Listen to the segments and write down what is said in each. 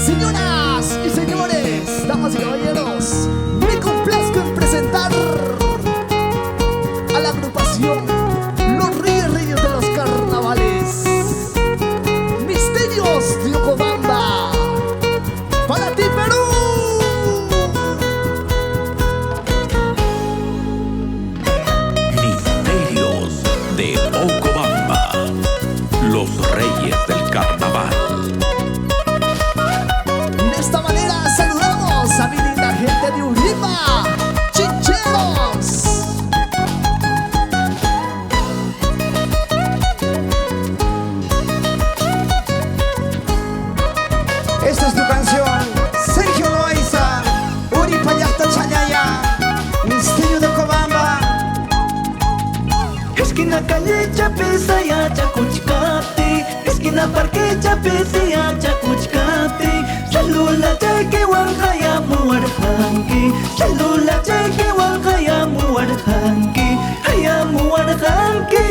Señoras y señores, damas y caballeros, me complazco en presentar a la agrupación Los Reyes de los Carnavales, Misterios de Ocobamba. ¡Para ti, Perú! Misterios de Ocobamba, los Reyes del Carnaval. De esta manera saludamos a mi linda gente de Uripa, chincheros. Esta es tu canción, Sergio Loaiza, Uripa Yasta Chayaya, Misterio de Ocobamba. Esquina calle Chapesaya Chacuchcate, esquina parque Chapesaya Chacuchcate, Chalula Cheque Wanjaya Muarjanki, Chalula Cheque Wanjaya Muarjanki, Haya Muarjanki.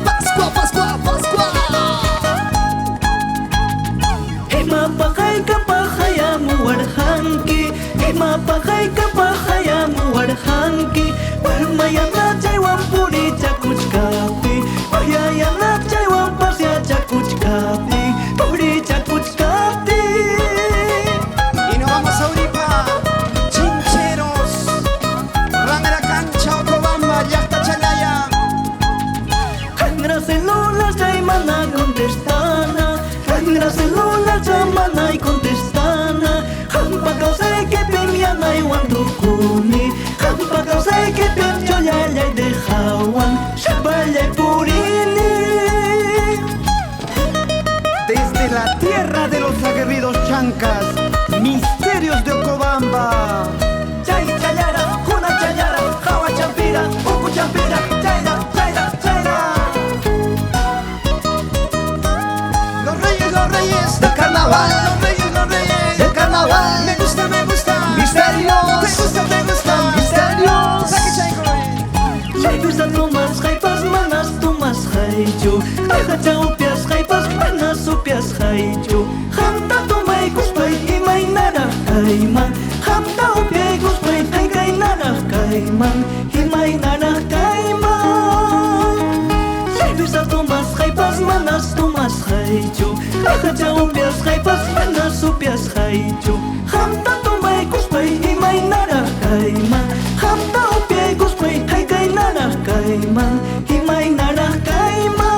Pascua, Pascua, Pascua. Ema Pajay Kapajaya Muarjanki, Ema Pajay Kapajaya Muarjanki, Parmayana Chaywan Puri Chacuchcate, Parmayana Chaywan Pasya Chacuchcate, Puri Chacuchcate. Y nos vamos a Uripa, chincheros, van a la cancha Ocobamba, Yasta Chayaya. Hangra celular Chaymana contestana, Hangra celular Chaymana y contestana, Hampa causay que pemiana y wantukuni, Hampa causay que pencho yaya y de Jawan, Shabaya y Purini. Desde la tierra de los aguerridos chancas, Misterios de Ocobamba. Chay chayara, Juna chayara, Jawa champira, Uku champira, Chayra, Chayra, Chayra. Los reyes Del carnaval, los reyes del carnaval. Me gusta, me gusta. Misterios, Me gusta, me gusta. misterios. Saque chay, Chay gusta Tomas jaipas, manas Tomas jaichu, Aja chaupias jaipas, manas supias jaichu, Hamta tomay kuspay imay nara kaiman, Hamta upiay kuspay ay kay nara kaiman, imay nara kaiman. Chay gusta Tomas jaipas, manas Tomas jaichu, Aja chaupias jaipas, manas supias jaichu, Hamta tomay kuspay imay nara kaiman, Hamta upiay kuspay ay kay nara kaiman, imay nara kaiman.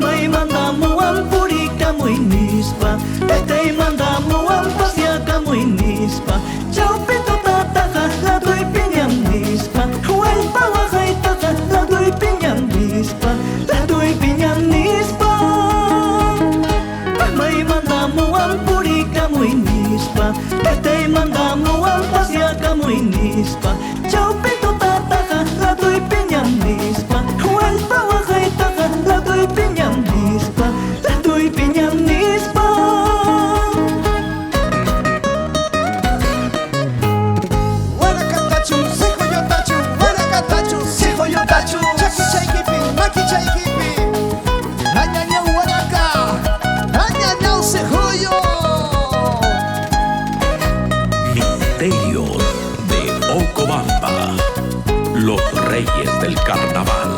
May mandamu ang puri kamoy nispa, Tatay mandamu ang pasya kamoy nispa, Chow pito tataka, ladoy pinyang nispa, Huwal pawakay taka, ladoy pinyang nispa, Ladoy pinyang nispa. May mandamu ang puri kamoy nispa, Tatay mandamu ang pasya kamoy nispa, Chow pito tataka, ladoy pinyang nispa, Huwal pawakay taka, ladoy pinyang nispa, Ladoy pinyang nispa. Wanakatachu, Sihoyotachu, Wanakatachu, Sihoyotachu, Chaki chay kipi, Maki chay kipi. Añañao Huaraca, Añañao Sejoyo. Misterios de Ocobamba, los Reyes del Carnaval.